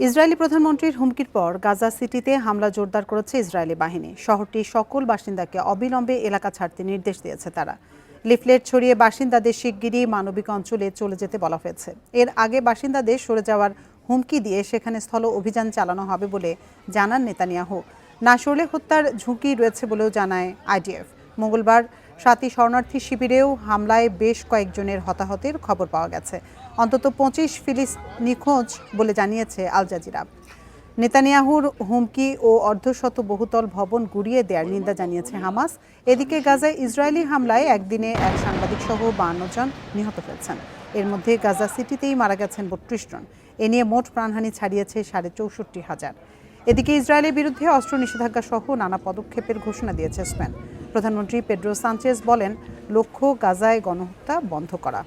Israeli প্রধানমন্ত্রীর হুমকির পর গাজা সিটিতে হামলা জোরদার করেছে ইসরায়েলি বাহিনী। শহরটির সকল বাসিন্দাকে অবিলম্বে এলাকা ছাড়তে নির্দেশ দিয়েছে তারা। লিফলেট ছড়িয়ে বাসিন্দাদের শিগগিরই মানবিক অঞ্চলে চলে যেতে বলা হয়েছে। এর আগে বাসিন্দাদের সরে যাওয়ার হুমকি দিয়ে সেখানে স্থল অভিযান চালানো হবে বলে জানান নেতানিয়াহু। না সরলে হত্যার ঝুঁকি রয়েছে বলেও জানায় আইডিএফ। মঙ্গলবার 7ই শরণার্থী শিবিরেও হামলায় বেশ কয়েকজনের হতাহতের খবর পাওয়া গেছে। অন্তত 25 ফিলিস্তিনি নিখোঁজ বলে জানিয়েছে আল জাজিরা। নেতানিয়াহুর হুমকি ও অর্ধশত বহুতল ভবন গুড়িয়ে দেওয়ার নিন্দা জানিয়েছে হামাস। এদিকে গাজায় ইসরায়েলি হামলায় একদিনে এক সাংবাদিকসহ 52 জন নিহত হয়েছেন। এর মধ্যে গাজা সিটিতেই মারা গেছেন 32 জন। এ নিয়ে মোট প্রাণহানি ছাড়িয়েছে 64,500। এদিকে ইসরায়েলের বিরুদ্ধে অস্ত্র নিষেধাজ্ঞা সহ নানা পদক্ষেপের ঘোষণা দিয়েছে স্পেন। প্রধানমন্ত্রী পেড্রো সানচেজ বলেন, লক্ষ্য গাজায় গণহত্যা বন্ধ করা।